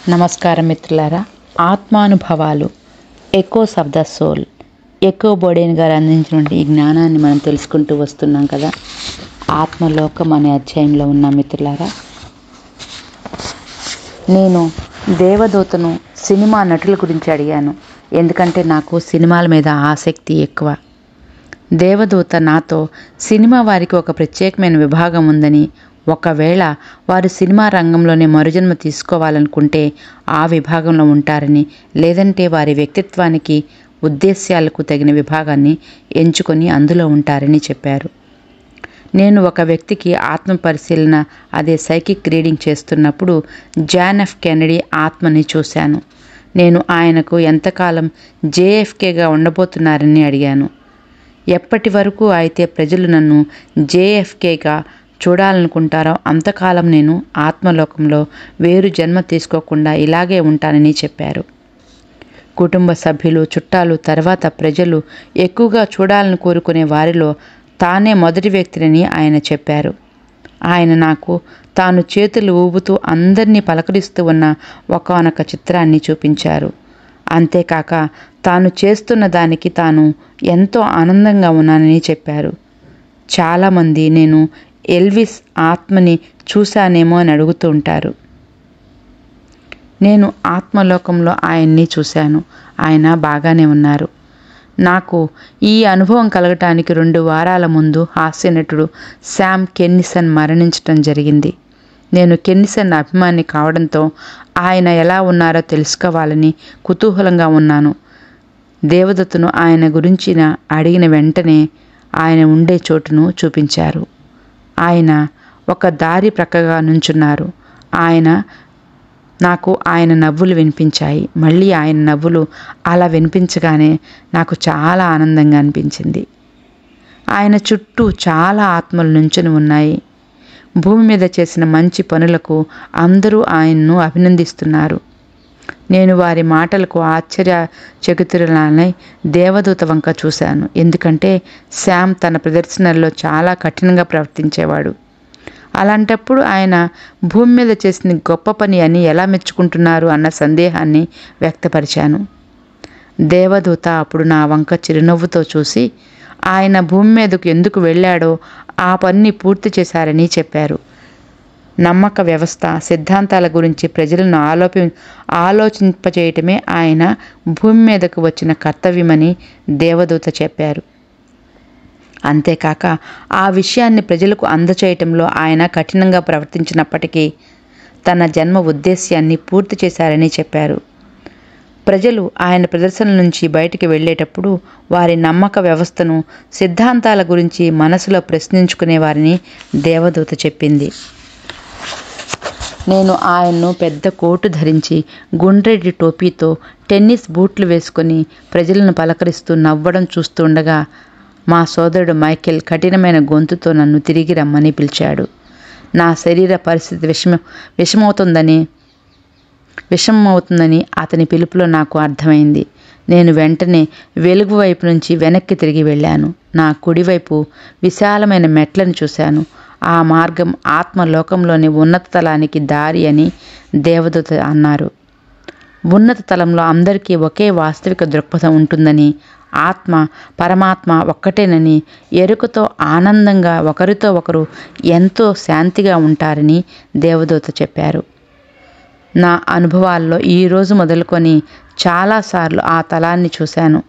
నమస్కారం మిత్రులారా. ఆత్మానుభవాలు, ఎకోస్ ఆఫ్ ద సోల్, ఎకో బోడెన్ గారు అందించినటువంటి ఈ జ్ఞానాన్ని మనం తెలుసుకుంటూ వస్తున్నాం కదా. ఆత్మలోకం అనే అధ్యాయంలో ఉన్న మిత్రులారా, నేను దేవదూతను సినిమా నటుల గురించి అడిగాను. ఎందుకంటే నాకు సినిమాల మీద ఆసక్తి ఎక్కువ. దేవదూత నాతో సినిమా వారికి ఒక ప్రత్యేకమైన విభాగం ఉందని, ఒకవేళ వారు సినిమా రంగంలోనే మరుజన్మ తీసుకోవాలనుకుంటే ఆ విభాగంలో ఉంటారని, లేదంటే వారి వ్యక్తిత్వానికి ఉద్దేశ్యాలకు తగిన విభాగాన్ని ఎంచుకొని అందులో ఉంటారని చెప్పారు. నేను ఒక వ్యక్తికి ఆత్మ పరిశీలన, అదే సైకిక్ రీడింగ్ చేస్తున్నప్పుడు జాన్ ఎఫ్ కెనడీ ఆత్మని చూశాను. నేను ఆయనకు ఎంతకాలం జేఎఫ్కేగా ఉండబోతున్నారని అడిగాను. ఎప్పటి వరకు అయితే ప్రజలు నన్ను జేఎఫ్కేగా చూడాలనుకుంటారో అంతకాలం నేను ఆత్మలోకంలో వేరు జన్మ తీసుకోకుండా ఇలాగే ఉంటానని చెప్పారు. కుటుంబ సభ్యులు, చుట్టాలు, తర్వాత ప్రజలు ఎక్కువగా చూడాలని కోరుకునే వారిలో తానే మొదటి వ్యక్తిని ఆయన చెప్పారు. ఆయన నాకు తాను చేతులు ఊపుతూ అందరినీ పలకరిస్తూ ఉన్న ఒకానొక చిత్రాన్ని చూపించారు. అంతేకాక తాను చేస్తున్న దానికి తాను ఎంతో ఆనందంగా ఉన్నానని చెప్పారు. చాలామంది నేను ఎల్విస్ ఆత్మని చూశానేమో అని అడుగుతూ ఉంటారు. నేను ఆత్మలోకంలో ఆయన్ని చూశాను. ఆయన బాగానే ఉన్నారు. నాకు ఈ అనుభవం కలగటానికి 2 వారాల ముందు హాస్యనటుడు శామ్ కెన్నిసన్ మరణించటం జరిగింది. నేను కెన్నిసన్ అభిమాని కావడంతో ఆయన ఎలా ఉన్నారో తెలుసుకోవాలని కుతూహలంగా ఉన్నాను. దేవదూతను ఆయన గురించి అడిగిన వెంటనే ఆయన ఉండే చోటును చూపించారు. ఆయన ఒక దారి ప్రక్కగా నుంచున్నారు. నాకు ఆయన నవ్వులు వినిపించాయి. మళ్ళీ ఆయన నవ్వులు అలా వినిపించగానే నాకు చాలా ఆనందంగా అనిపించింది. ఆయన చుట్టూ చాలా ఆత్మలు నుంచుని ఉన్నాయి. భూమి మీద చేసిన మంచి పనులకు అందరూ ఆయన్ను అభినందిస్తున్నారు. నేను వారి మాటలకు ఆశ్చర్యచకితురాలనై దేవదూత వంక చూశాను. ఎందుకంటే శామ్ తన ప్రదర్శనల్లో చాలా కఠినంగా ప్రవర్తించేవాడు. అలాంటప్పుడు ఆయన భూమి మీద చేసిన గొప్ప పని అని ఎలా మెచ్చుకుంటున్నారు అన్న సందేహాన్ని వ్యక్తపరిచాను. దేవదూత అప్పుడు నా వంక చిరునవ్వుతో చూసి ఆయన భూమి మీదకు ఎందుకు వెళ్ళాడో ఆ పనిని పూర్తి చేశారని చెప్పారు. నమ్మక వ్యవస్థ, సిద్ధాంతాల గురించి ప్రజలను ఆలోచింపచేయటమే ఆయన భూమి మీదకు వచ్చిన కర్తవ్యమని దేవదూత చెప్పారు. అంతేకాక ఆ విషయాన్ని ప్రజలకు అందచేయటంలో ఆయన కఠినంగా ప్రవర్తించినప్పటికీ తన జన్మ ఉద్దేశ్యాన్ని పూర్తి చేశారని చెప్పారు. ప్రజలు ఆయన ప్రదర్శన నుంచి బయటికి వెళ్ళేటప్పుడు వారి నమ్మక వ్యవస్థను, సిద్ధాంతాల గురించి మనసులో ప్రశ్నించుకునేవారని దేవదూత చెప్పింది. నేను ఆయన్ను పెద్ద కోటు ధరించి, గుండ్రెడ్డి టోపీతో, టెన్నిస్ బూట్లు వేసుకొని ప్రజలను పలకరిస్తూ నవ్వడం చూస్తుండగా మా సోదరుడు మైకేల్ కఠినమైన గొంతుతో నన్ను తిరిగి రమ్మని పిలిచాడు. నా శరీర పరిస్థితి విషమమవుతుందని అతని పిలుపులో నాకు అర్థమైంది. నేను వెంటనే వెలుగు వైపు నుంచి వెనక్కి తిరిగి వెళ్ళాను. నా కుడివైపు విశాలమైన మెట్లను చూశాను. ఆ మార్గం ఆత్మలోకంలోని ఉన్నత తలానికి దారి అని దేవదూత అన్నారు. ఉన్నత తలంలో అందరికీ ఒకే వాస్తవిక దృక్పథం ఉంటుందని, ఆత్మ పరమాత్మ ఒక్కటేనని, ఎరుకతో ఆనందంగా ఒకరితో ఒకరు ఎంతో శాంతిగా ఉంటారని దేవదూత చెప్పారు. నా అనుభవాల్లో ఈరోజు మొదలుకొని చాలాసార్లు ఆ తలాన్ని చూశాను.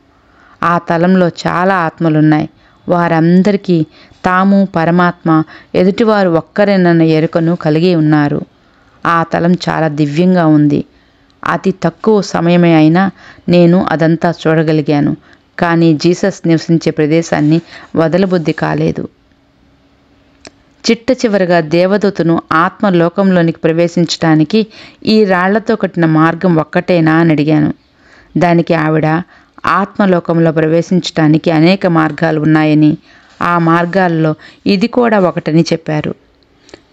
ఆ తలంలో చాలా ఆత్మలున్నాయి. వారందరికీ తాము పరమాత్మ, ఎదుటివారు ఒక్కరేనన్న ఎరుకను కలిగి ఉన్నారు. ఆ తలం చాలా దివ్యంగా ఉంది. అతి తక్కువ సమయమే అయినా నేను అదంతా చూడగలిగాను. కానీ జీసస్ నివసించే ప్రదేశాన్ని వదలబుద్ధి కాలేదు. చిట్ట చివరగా దేవదూతను ఆత్మలోకంలోనికి ప్రవేశించడానికి ఈ రాళ్లతో కట్టిన మార్గం ఒక్కటేనా అని అడిగాను. దానికి ఆవిడ ఆత్మలోకంలో ప్రవేశించడానికి అనేక మార్గాలు ఉన్నాయని, ఆ మార్గాల్లో ఇది కూడా ఒకటని చెప్పారు.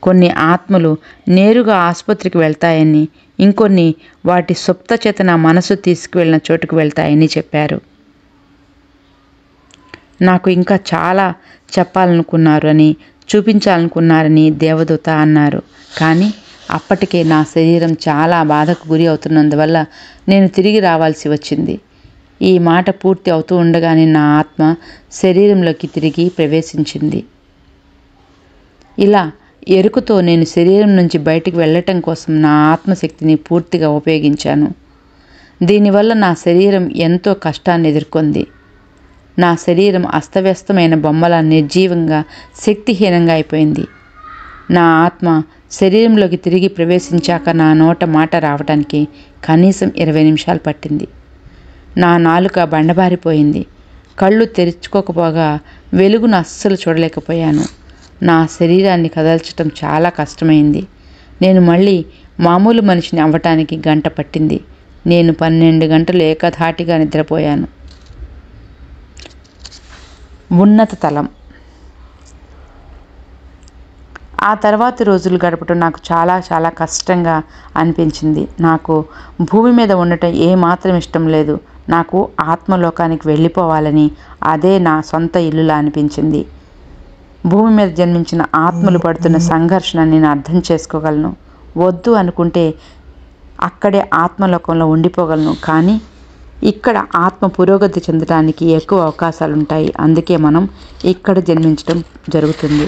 కొన్ని ఆత్మలు నేరుగా ఆసుపత్రికి వెళ్తాయని, ఇంకొన్ని వాటి సుప్త చేతన మనసు తీసుకువెళ్ళిన చోటుకు వెళ్తాయని చెప్పారు. నాకు ఇంకా చాలా చెప్పాలనుకున్నారని, చూపించాలనుకున్నారని దేవదూత అన్నారు. కానీ అప్పటికే నా శరీరం చాలా బాధకు గురి అవుతున్నందువల్ల నేను తిరిగి రావాల్సి వచ్చింది. ఈ మాట పూర్తి అవుతూ ఉండగానే నా ఆత్మ శరీరంలోకి తిరిగి ప్రవేశించింది. ఇలా ఎరుకతో నేను శరీరం నుంచి బయటికి వెళ్ళటం కోసం నా ఆత్మశక్తిని పూర్తిగా ఉపయోగించాను. దీనివల్ల నా శరీరం ఎంతో కష్టాన్ని ఎదుర్కొంది. నా శరీరం అస్తవ్యస్తమైన బొమ్మలా నిర్జీవంగా, శక్తిహీనంగా అయిపోయింది. నా ఆత్మ శరీరంలోకి తిరిగి ప్రవేశించాక నా నోట మాట రావటానికి కనీసం 20 నిమిషాలు పట్టింది. నా నాలుక బండబారిపోయింది. కళ్ళు తెరుచుకోకపోగా వెలుగును అస్సలు చూడలేకపోయాను. నా శరీరాన్ని కదల్చటం చాలా కష్టమైంది. నేను మళ్ళీ మామూలు మనిషిని అవ్వటానికి గంట పట్టింది. నేను 12 గంటలు ఏకధాటిగా నిద్రపోయాను. ఉన్నత తలం. ఆ తర్వాతి రోజులు గడపటం నాకు చాలా చాలా కష్టంగా అనిపించింది. నాకు భూమి మీద ఉండటం ఏమాత్రం ఇష్టం లేదు. నాకు ఆత్మలోకానికి వెళ్ళిపోవాలని, అదే నా సొంత ఇల్లులా అనిపించింది. భూమి మీద జన్మించిన ఆత్మలు పడుతున్న సంఘర్షణ నేను అర్థం చేసుకోగలను. వద్దు అనుకుంటే అక్కడే ఆత్మలోకంలో ఉండిపోగలను. కానీ ఇక్కడ ఆత్మ పురోగతి చెందడానికి ఎక్కువ అవకాశాలు ఉంటాయి. అందుకే మనం ఇక్కడ జన్మించడం జరుగుతుంది.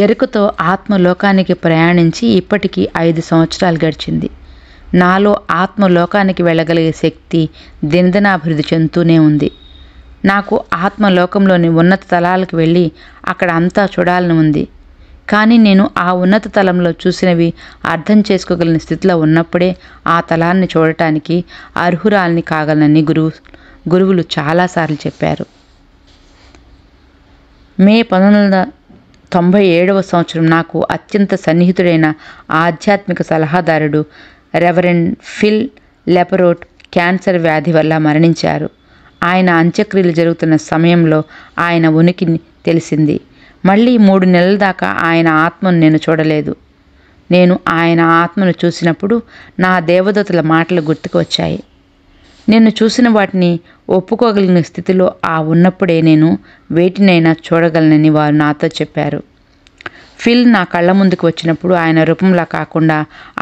ఎరుకతో ఆత్మలోకానికి ప్రయాణించి ఇప్పటికీ 5 సంవత్సరాలు గడిచింది. నాలో ఆత్మలోకానికి వెళ్ళగలిగే శక్తి దినదినాభివృద్ధి చెందుతూనే ఉంది. నాకు ఆత్మలోకంలోని ఉన్నత తలాలకు వెళ్ళి అక్కడ అంతా చూడాలని ఉంది. కానీ నేను ఆ ఉన్నత తలంలో చూసినవి అర్థం చేసుకోగలిగిన స్థితిలో ఉన్నప్పుడే ఆ తలాన్ని చూడటానికి అర్హురాల్ని కాగలనని గురువులు చాలాసార్లు చెప్పారు. మే 1997వ సంవత్సరం నాకు అత్యంత సన్నిహితుడైన ఆధ్యాత్మిక సలహాదారుడు రెవరెండ్ ఫిల్ లెపరోట్ క్యాన్సర్ వ్యాధి వల్ల మరణించారు. ఆయన అంత్యక్రియలు జరుగుతున్న సమయంలో ఆయన ఉనికి తెలిసింది. మళ్ళీ 3 నెలల దాకా ఆయన ఆత్మను నేను చూడలేదు. నేను ఆయన ఆత్మను చూసినప్పుడు నా దేవదూతల మాటలు గుర్తుకు వచ్చాయి. నేను చూసిన వాటిని ఒప్పుకోగలిగిన స్థితిలో ఉన్నప్పుడే నేను వేటినైనా చూడగలనని వారు నాతో చెప్పారు. ఫిల్ నా కళ్ళ ముందుకు వచ్చినప్పుడు ఆయన రూపంలా కాకుండా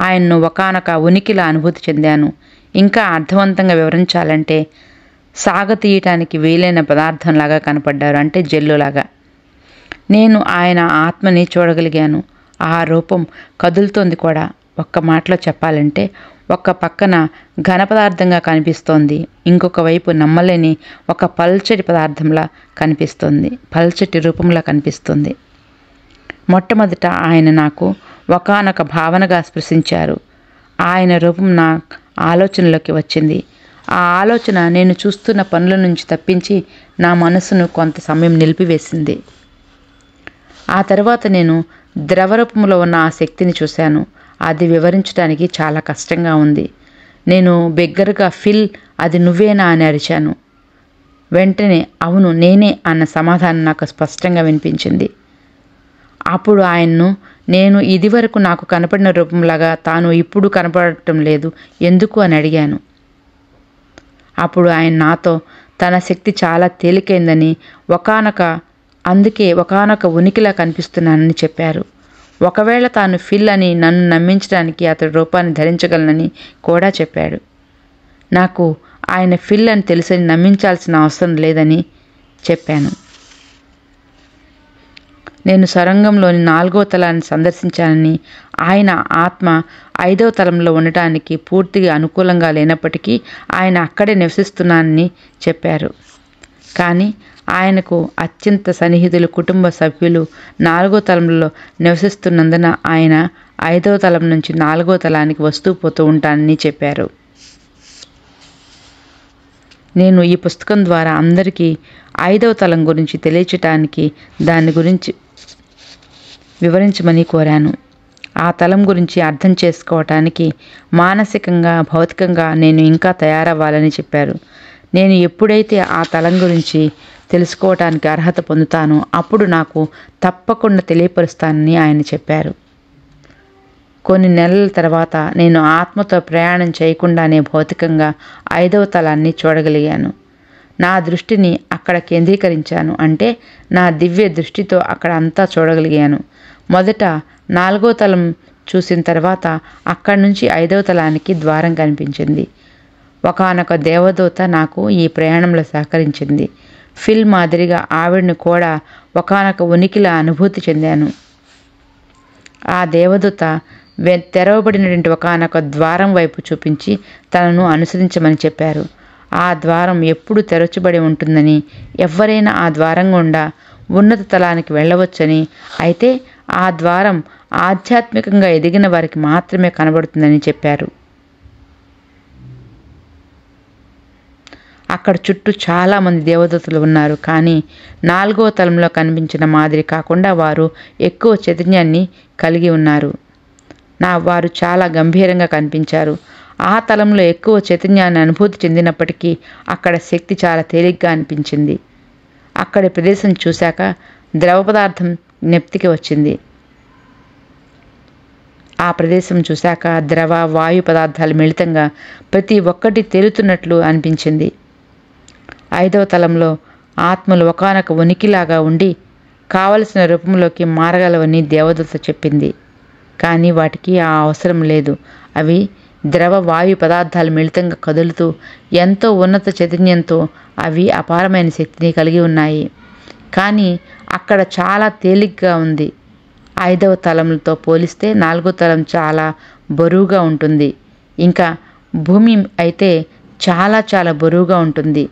ఆయన్ను ఒకానొక ఉనికిలా అనుభూతి చెందాను. ఇంకా అర్థవంతంగా వివరించాలంటే సాగతీయటానికి వీలైన పదార్థంలాగా కనపడ్డారు, అంటే జెల్లులాగా. నేను ఆయన ఆత్మని చూడగలిగాను. ఆ రూపం కదులుతోంది కూడా. ఒక్క మాటలో చెప్పాలంటే ఒక పక్కన ఘన పదార్థంగా కనిపిస్తోంది, ఇంకొక వైపు నమ్మలేని ఒక పల్చటి పదార్థంలా కనిపిస్తుంది, పల్చటి రూపంలా కనిపిస్తుంది. మొట్టమొదట ఆయన నాకు ఒకానొక భావనగా స్పృశించారు. ఆయన రూపం నా ఆలోచనలోకి వచ్చింది. ఆ ఆలోచన నేను చూస్తున్న పనుల నుంచి తప్పించి నా మనసును కొంత సమయం నిలిపివేసింది. ఆ తర్వాత నేను ద్రవరూపంలో ఉన్న ఆ శక్తిని చూశాను. అది వివరించడానికి చాలా కష్టంగా ఉంది. నేను బిగ్గరగా ఫిల్, అది నువ్వేనా అని అరిచాను. వెంటనే అవును నేనే అన్న సమాధానం నాకు స్పష్టంగా వినిపించింది. అప్పుడు ఆయన్ను నేను ఇదివరకు నాకు కనపడిన రూపంలాగా తాను ఇప్పుడు కనపడటం లేదు ఎందుకు అని అడిగాను. అప్పుడు ఆయన నాతో తన శక్తి చాలా తేలికైందని, అందుకే ఒకానొక ఉనికిలా కనిపిస్తున్నానని చెప్పారు. ఒకవేళ తాను ఫిల్ అని నన్ను నమ్మించడానికి అతడి రూపాన్ని ధరించగలనని కూడా చెప్పాడు. నాకు ఆయన ఫిల్ అని తెలుసని నమ్మించాల్సిన అవసరం లేదని చెప్పాను. నేను సొరంగంలోని 4వ తలాన్ని సందర్శించానని, ఆయన ఆత్మ 5వ తలంలో ఉండటానికి పూర్తిగా అనుకూలంగా లేనప్పటికీ ఆయన అక్కడే నివసిస్తున్నానని చెప్పారు. కానీ ఆయనకు అత్యంత సన్నిహితులు, కుటుంబ సభ్యులు 4వ తలంలో నివసిస్తున్నందున ఆయన 5వ తలం నుంచి 4వ తలానికి వస్తూ పోతూ ఉంటానని చెప్పారు. నేను ఈ పుస్తకం ద్వారా అందరికీ 5వ తలం గురించి తెలియచటానికి, దాని గురించి వివరించమని కోరాను. ఆ తలం గురించి అర్థం చేసుకోవటానికి మానసికంగా, భౌతికంగా నేను ఇంకా తయారవ్వాలని చెప్పారు. నేను ఎప్పుడైతే ఆ తలం గురించి తెలుసుకోవటానికి అర్హత పొందుతానో అప్పుడు నాకు తప్పకుండా తెలియపరుస్తానని ఆయన చెప్పారు. కొన్ని నెలల తర్వాత నేను ఆత్మతో ప్రయాణం చేయకుండానే భౌతికంగా 5వ తలాన్ని చూడగలిగాను. నా దృష్టిని అక్కడ కేంద్రీకరించాను, అంటే నా దివ్య దృష్టితో అక్కడ అంతా చూడగలిగాను. మొదట 4వ తలం చూసిన తర్వాత అక్కడి నుంచి 5వ తలానికి ద్వారం కనిపించింది. ఒకానొక దేవదూత నాకు ఈ ప్రయాణంలో సహకరించింది. ఫిల్ మాదిరిగా ఆవిడని కూడా ఒకానొక ఉనికిలా అనుభూతి చెందాను. ఆ దేవదూత తెరవబడినటువంటి ఒకానొక ద్వారం వైపు చూపించి తనను అనుసరించమని చెప్పారు. ఆ ద్వారం ఎప్పుడు తెరచబడి ఉంటుందని, ఎవరైనా ఆ ద్వారం గుండా ఉన్నత తలానికి వెళ్ళవచ్చని, అయితే ఆ ద్వారం ఆధ్యాత్మికంగా ఎదిగిన వారికి మాత్రమే కనబడుతుందని చెప్పారు. అక్కడ చుట్టూ చాలామంది దేవదూతలు ఉన్నారు. కానీ 4వ తలంలో కనిపించిన మాదిరి కాకుండా వారు ఎక్కువ చైతన్యాన్ని కలిగి ఉన్నారు. వారు చాలా గంభీరంగా కనిపించారు. ఆ తలంలో ఎక్కువ చైతన్యాన్ని అనుభూతి చెందినప్పటికీ అక్కడ శక్తి చాలా తేలిగ్గా అనిపించింది. అక్కడి ప్రదేశం చూశాక ద్రవ పదార్థం జ్ఞప్తికి వచ్చింది. ఆ ప్రదేశం చూశాక ద్రవ, వాయు పదార్థాలు మిళితంగా ప్రతి ఒక్కటి తేలుతున్నట్లు అనిపించింది. 5వ తలంలో ఆత్మలు ఒకానొక ఉనికిలాగా ఉండి కావలసిన రూపంలోకి మారగలవని దేవదూత చెప్పింది. కానీ వాటికి ఆ అవసరం లేదు. అవి ద్రవ, వాయు పదార్థాలు మిళితంగా కదులుతూ ఎంతో ఉన్నత చైతన్యంతో అవి అపారమైన శక్తిని కలిగి ఉన్నాయి. కానీ అక్కడ చాలా తేలిగ్గా ఉంది. 5వ తలంతో పోలిస్తే 4వ తలం చాలా బరువుగా ఉంటుంది. ఇంకా భూమి అయితే చాలా చాలా బరువుగా ఉంటుంది.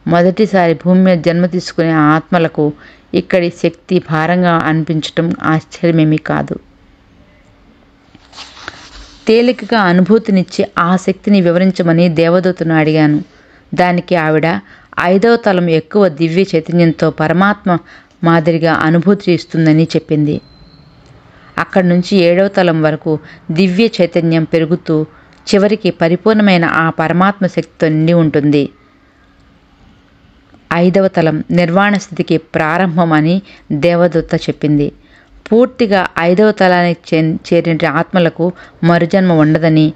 మొదటిసారి భూమి మీద జన్మ తీసుకునే ఆత్మలకు ఇక్కడి శక్తి భారంగా అనిపించటం ఆశ్చర్యమేమీ కాదు. తేలికగా అనుభూతినిచ్చి ఆ శక్తిని వివరించమని దేవదూతను అడిగాను. దానికి ఆవిడ 5వ తలం ఎక్కువ దివ్య చైతన్యంతో పరమాత్మ మాదిరిగా అనుభూతి ఇస్తుందని చెప్పింది. అక్కడి నుంచి 7వ తలం వరకు దివ్య చైతన్యం పెరుగుతూ చివరికి పరిపూర్ణమైన ఆ పరమాత్మ శక్తితో నిండి ఉంటుంది. 5వ తలం నిర్వాణ స్థితికి ప్రారంభం అని దేవదూత చెప్పింది. పూర్తిగా 5వ తలానికి చేరిన ఆత్మలకు మరుజన్మ ఉండదని,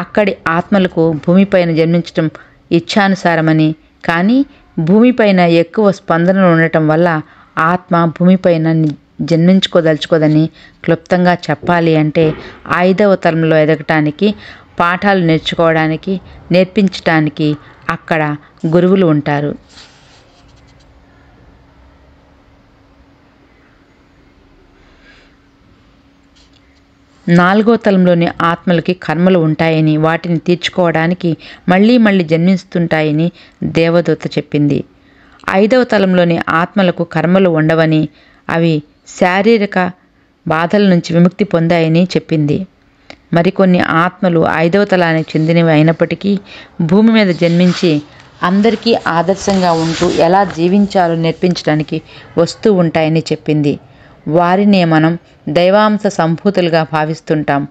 అక్కడి ఆత్మలకు భూమిపైన జన్మించటం ఇచ్ఛానుసారమని, కానీ భూమిపైన ఎక్కువ స్పందనలు ఉండటం వల్ల ఆత్మ భూమిపైన జన్మించుకోదలుచుకోదని క్లుప్తంగా చెప్పాలి అంటే 5వ తలంలో ఎదగటానికి, పాఠాలు నేర్చుకోవడానికి, నేర్పించటానికి అక్కడ గురువులు ఉంటారు. 4వ తలంలోని ఆత్మలకి కర్మలు ఉంటాయని, వాటిని తీర్చుకోవడానికి మళ్ళీ మళ్ళీ జన్మిస్తుంటాయని దేవదూత చెప్పింది. 5వ తలంలోని ఆత్మలకు కర్మలు ఉండవని, అవి శారీరక బాధల నుంచి విముక్తి పొందాయని చెప్పింది. మరికొన్ని ఆత్మలు 5వ తలానికి చెందినవి అయినప్పటికీ భూమి మీద జన్మించి అందరికీ ఆదర్శంగా ఉంటూ ఎలా జీవించాలో నేర్పించడానికి వస్తూ ఉంటాయని చెప్పింది. వారినే మనం దైవాంశ సంభూతులుగా భావిస్తుంటాం.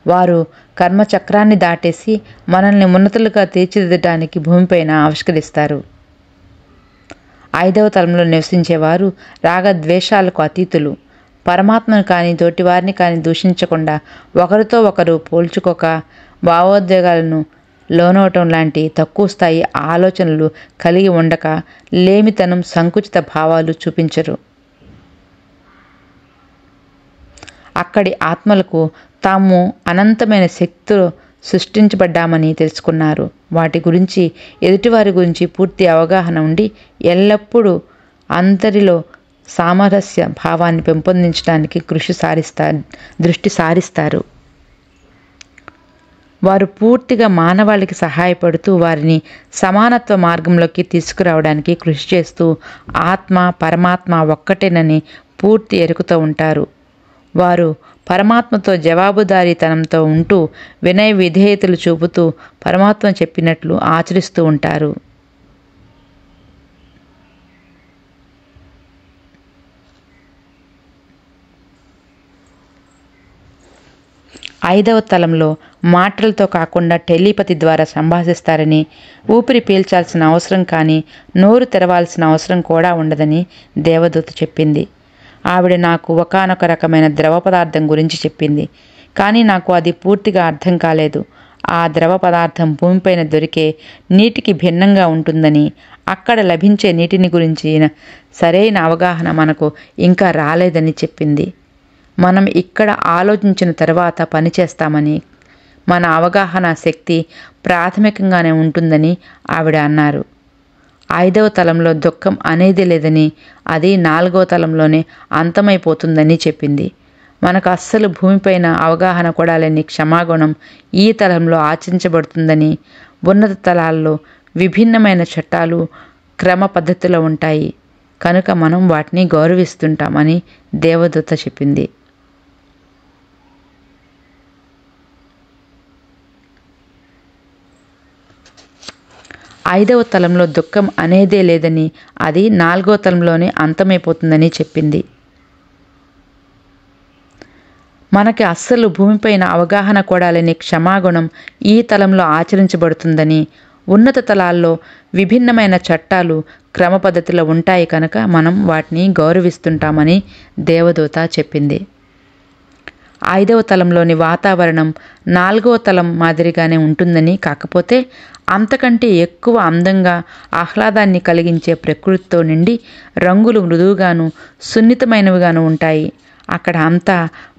వారు కర్మచక్రాన్ని దాటేసి మనల్ని ఉన్నతులుగా తీర్చిదిద్దడానికి భూమిపైన ఆవిష్కరిస్తారు. 5వ తలంలో నివసించేవారు రాగద్వేషాలకు అతీతులు. పరమాత్మను కానీ తోటివారిని కానీ దూషించకుండా, ఒకరితో ఒకరు పోల్చుకోక, భావోద్వేగాలను లోనవటం లాంటి తక్కువ స్థాయి ఆలోచనలు కలిగి ఉండక, లేమితనం, సంకుచిత భావాలు చూపించరు. అక్కడి ఆత్మలకు తాము అనంతమైన శక్తితో సృష్టించబడ్డామని తెలుసుకున్నారు. వాటి గురించి, ఎదుటివారి గురించి పూర్తి అవగాహన ఉండి ఎల్లప్పుడూ అందరిలో సామరస్య భావాన్ని పెంపొందించడానికి దృష్టి సారిస్తారు. వారు పూర్తిగా మానవాళికి సహాయపడుతూ వారిని సమానత్వ మార్గంలోకి తీసుకురావడానికి కృషి చేస్తూ ఆత్మ, పరమాత్మ ఒక్కటేనని పూర్తి ఎరుకతో ఉంటారు. వారు పరమాత్మతో జవాబుదారీతనంతో ఉంటూ వినయ విధేయతలు చూపుతూ పరమాత్మ చెప్పినట్లు ఆచరిస్తూ ఉంటారు. ఐదవ తలంలో మాటలతో కాకుండా టెలిపతి ద్వారా సంభాషిస్తారని, ఊపిరి పీల్చాల్సిన అవసరం కానీ నోరు తెరవాల్సిన అవసరం కూడా ఉండదని దేవదూత చెప్పింది. ఆవిడ నాకు ఒకానొక రకమైన ద్రవ పదార్థం గురించి చెప్పింది. కానీ నాకు అది పూర్తిగా అర్థం కాలేదు. ఆ ద్రవ పదార్థం భూమిపైన దొరికే నీటికి భిన్నంగా ఉంటుందని, అక్కడ లభించే నీటిని గురించి సరైన అవగాహన మనకు ఇంకా రాలేదని చెప్పింది. మనం ఇక్కడ ఆలోచించిన తర్వాత పనిచేస్తామని, మన అవగాహన శక్తి ప్రాథమికంగానే ఉంటుందని ఆవిడ అన్నారు. 5వ తలంలో దుఃఖం అనేది లేదని, అది 4వ తలంలోనే అంతమైపోతుందని చెప్పింది. మనకు అస్సలు భూమిపైన అవగాహన కూడా లేని క్షమాగుణం ఈ తలంలో ఆచరించబడుతుందని, ఉన్నత తలాల్లో విభిన్నమైన చట్టాలు క్రమ పద్ధతిలో ఉంటాయి కనుక మనం వాటిని గౌరవిస్తుంటామని దేవదూత చెప్పింది. ఐదవ తలంలో దుఃఖం అనేదే లేదని, అది 4వ తలంలోనే అంతమైపోతుందని చెప్పింది. మనకి అస్సలు భూమిపైన అవగాహన కూడా లేని క్షమాగుణం ఈ తలంలో ఆచరించబడుతుందని, ఉన్నత తలాల్లో విభిన్నమైన చట్టాలు క్రమ పద్ధతిలో ఉంటాయి కనుక మనం వాటిని గౌరవిస్తుంటామని దేవదూత చెప్పింది. 5వ తలంలోని వాతావరణం 4వ తలం మాదిరిగానే ఉంటుందని, కాకపోతే అంతకంటే ఎక్కువ అందంగా ఆహ్లాదాన్ని కలిగించే ప్రకృతితో నిండి రంగులు మృదువుగాను సున్నితమైనవిగాను ఉంటాయి. అక్కడ అంతా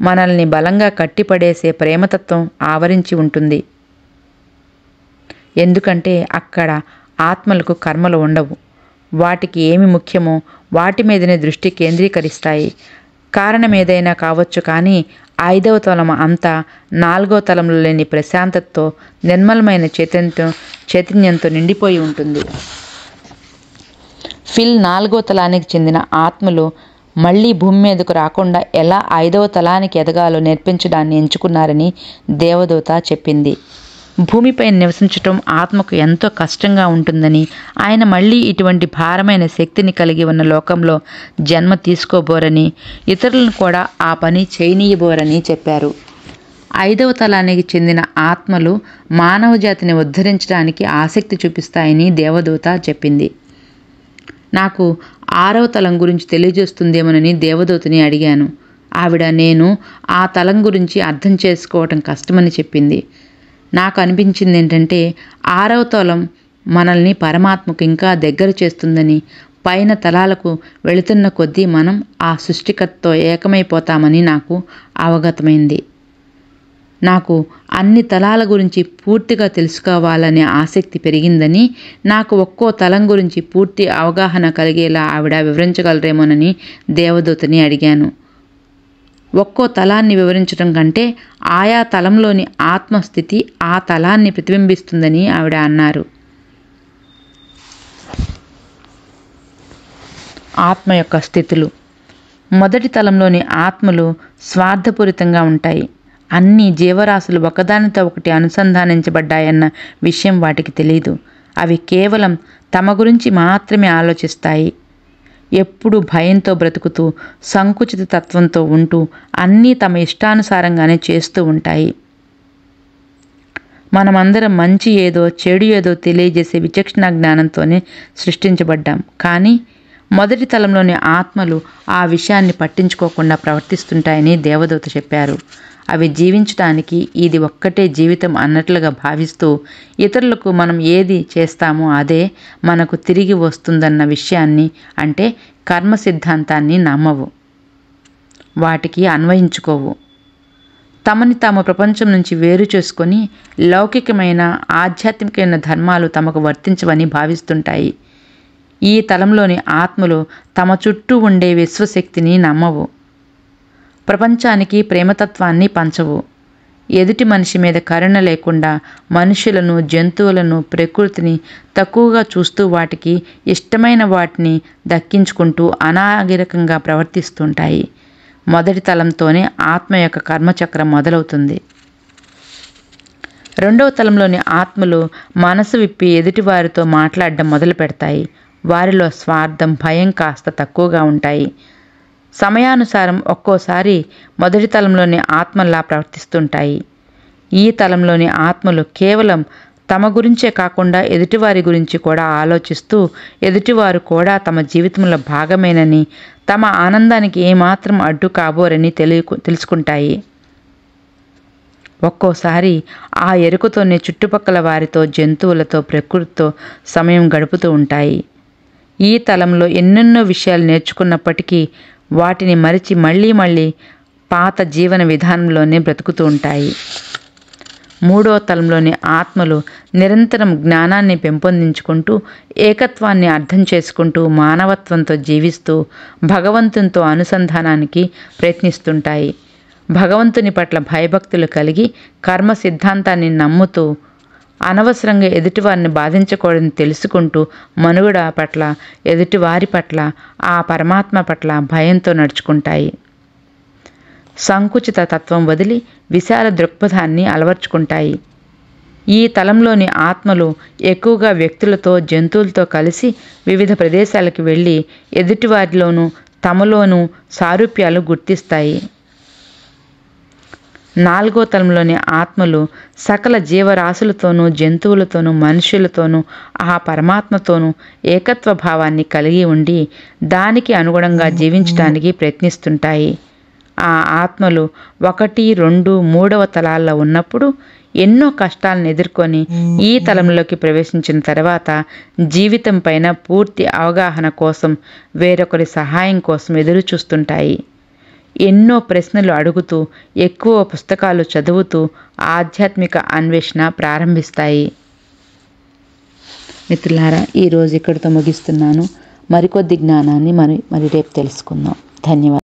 మనల్ని బలంగా కట్టిపడేసే ప్రేమతత్వం ఆవరించి ఉంటుంది. ఎందుకంటే అక్కడ ఆత్మలకు కర్మలు ఉండవు. వాటికి ఏమి ముఖ్యమో వాటి మీదనే దృష్టి కేంద్రీకరిస్తాయి. కారణం ఏదైనా కావచ్చు, కానీ 5వ తలం అంతా 4వ తలంలో లేని ప్రశాంతతతో, నిర్మలమైన చైతన్యంతో నిండిపోయి ఉంటుంది. ఫిల్ 4వ తలానికి చెందిన ఆత్మలు మళ్ళీ భూమి మీదకు రాకుండా ఎలా 5వ తలానికి ఎదగాలో నేర్పించడాన్ని ఎంచుకున్నారని దేవదూత చెప్పింది. భూమిపై నివసించటం ఆత్మకు ఎంతో కష్టంగా ఉంటుందని, ఆయన మళ్ళీ ఇటువంటి భారమైన శక్తిని కలిగి ఉన్న లోకంలో జన్మ తీసుకోబోరని, ఇతరులను కూడా ఆ పని చేయనీయబోరని చెప్పారు. 5వ తలానికి చెందిన ఆత్మలు మానవ జాతిని ఉద్ధరించడానికి ఆసక్తి చూపిస్తాయని దేవదూత చెప్పింది. నాకు 6వ తలం గురించి తెలియజేస్తుందేమోనని దేవదూతని అడిగాను. ఆవిడ నేను ఆ తలం గురించి అర్థం చేసుకోవటం కష్టమని చెప్పింది. నాకు అనిపించింది ఏంటంటే 6వ తలం మనల్ని పరమాత్మకు ఇంకా దగ్గర చేస్తుందని, పైన తలాలకు వెళుతున్న కొద్దీ మనం ఆ సృష్టికర్తతో ఏకమైపోతామని నాకు అవగతమైంది. నాకు అన్ని తలాల గురించి పూర్తిగా తెలుసుకోవాలనే ఆసక్తి పెరిగిందని, నాకు ఒక్కో తలం గురించి పూర్తి అవగాహన కలిగేలా ఆవిడ వివరించగలరేమోనని దేవదూతని అడిగాను. ఒక్కో తలాన్ని వివరించడం కంటే ఆయా తలంలోని ఆత్మస్థితి ఆ తలాన్ని ప్రతిబింబిస్తుందని ఆవిడ అన్నారు. ఆత్మ యొక్క స్థితులు. మొదటి తలంలోని ఆత్మలు స్వార్థపూరితంగా ఉంటాయి. అన్ని జీవరాశులు ఒకదానితో ఒకటి అనుసంధానించబడ్డాయన్న విషయం వాటికి తెలియదు. అవి కేవలం తమ గురించి మాత్రమే ఆలోచిస్తాయి. ఎప్పుడూ భయంతో బ్రతుకుతూ, సంకుచిత తత్వంతో ఉంటూ, అన్నీ తమ ఇష్టానుసారంగానే చేస్తూ ఉంటాయి. మనమందరం మంచి ఏదో చెడు ఏదో తెలియజేసే విచక్షణ జ్ఞానంతోనే సృష్టించబడ్డాం. కానీ మొదటి తలంలోని ఆత్మలు ఆ విషయాన్ని పట్టించుకోకుండా ప్రవర్తిస్తుంటాయని దేవదూత చెప్పారు. అవి జీవించడానికి ఇది ఒక్కటే జీవితం అన్నట్లుగా భావిస్తూ, ఇతరులకు మనం ఏది చేస్తామో అదే మనకు తిరిగి వస్తుందన్న విషయాన్ని, అంటే కర్మ సిద్ధాంతాన్ని నమ్మవు, వాటికి అన్వయించుకోవు. తమని తాము ప్రపంచం నుంచి వేరు చేసుకొని లౌకికమైన ఆధ్యాత్మికమైన ధర్మాలు తమకు వర్తించవని భావిస్తుంటాయి. ఈ తలంలోని ఆత్మలు తమ చుట్టూ ఉండే విశ్వశక్తిని నమ్మవు. ప్రపంచానికి ప్రేమతత్వాన్ని పంచవు. ఎదుటి మనిషి మీద కరుణ లేకుండా మనుషులను, జంతువులను, ప్రకృతిని తక్కువగా చూస్తూ వాటికి ఇష్టమైన వాటిని దక్కించుకుంటూ అనాగరికంగా ప్రవర్తిస్తుంటాయి. మొదటి తలంతోనే ఆత్మ యొక్క కర్మచక్రం మొదలవుతుంది. 2వ తలంలోని ఆత్మలు మనసు విప్పి ఎదుటివారితో మాట్లాడడం మొదలు పెడతాయి. వారిలో స్వార్థం, భయం కాస్త తక్కువగా ఉంటాయి. సమయానుసారం ఒక్కోసారి మొదటి తలంలోని ఆత్మల్లా ప్రవర్తిస్తుంటాయి. ఈ తలంలోని ఆత్మలు కేవలం తమ గురించే కాకుండా ఎదుటివారి గురించి కూడా ఆలోచిస్తూ, ఎదుటివారు కూడా తమ జీవితంలో భాగమేనని, తమ ఆనందానికి ఏమాత్రం అడ్డు కాబోరని తెలుసుకుంటాయి. ఒక్కోసారి ఆ ఎరుకతోనే చుట్టుపక్కల వారితో, జంతువులతో, ప్రకృతితో సమయం గడుపుతూ ఉంటాయి. ఈ తలంలో ఎన్నెన్నో విషయాలు నేర్చుకున్నప్పటికీ వాటిని మరిచి మళ్ళీ పాత జీవన విధానంలోనే బ్రతుకుతూ ఉంటాయి. మూడో తలంలోని ఆత్మలు నిరంతరం జ్ఞానాన్ని పెంపొందించుకుంటూ, ఏకత్వాన్ని అర్థం చేసుకుంటూ, మానవత్వంతో జీవిస్తూ భగవంతునితో అనుసంధానానికి ప్రయత్నిస్తుంటాయి. భగవంతుని పట్ల భయభక్తులు కలిగి కర్మ సిద్ధాంతాన్ని నమ్ముతూ, అనవసరంగా ఎదుటివారిని బాధించకూడదని తెలుసుకుంటూ, మనుగడ పట్ల, ఎదుటివారి పట్ల, ఆ పరమాత్మ పట్ల భయంతో నడుచుకుంటాయి. సంకుచిత తత్వం వదిలి విశాల దృక్పథాన్ని అలవర్చుకుంటాయి. ఈ తలంలోని ఆత్మలు ఎక్కువగా వ్యక్తులతో, జంతువులతో కలిసి వివిధ ప్రదేశాలకు వెళ్ళి ఎదుటివారిలోనూ తమలోనూ సారూప్యాలు గుర్తిస్తాయి. నాలుగో తలంలోని ఆత్మలు సకల జీవరాశులతోనూ, జంతువులతోనూ, మనుషులతోనూ, ఆ పరమాత్మతోనూ ఏకత్వ భావాన్ని కలిగి ఉండి దానికి అనుగుణంగా జీవించడానికి ప్రయత్నిస్తుంటాయి. ఆ ఆత్మలు 1, 2, 3వ తలాల్లో ఉన్నప్పుడు ఎన్నో కష్టాలను ఎదుర్కొని ఈ తలంలోకి ప్రవేశించిన తర్వాత జీవితం పైన పూర్తి అవగాహన కోసం, వేరొకరి సహాయం కోసం ఎదురు చూస్తుంటాయి. ఎన్నో ప్రశ్నలు అడుగుతూ, ఎక్కువ పుస్తకాలు చదువుతూ ఆధ్యాత్మిక అన్వేషణ ప్రారంభిస్తాయి. మిత్రులారా, ఈరోజు ఇక్కడితో ముగిస్తున్నాను. మరికొద్ది జ్ఞానాన్ని మరి రేపు తెలుసుకుందాం. ధన్యవాదాలు.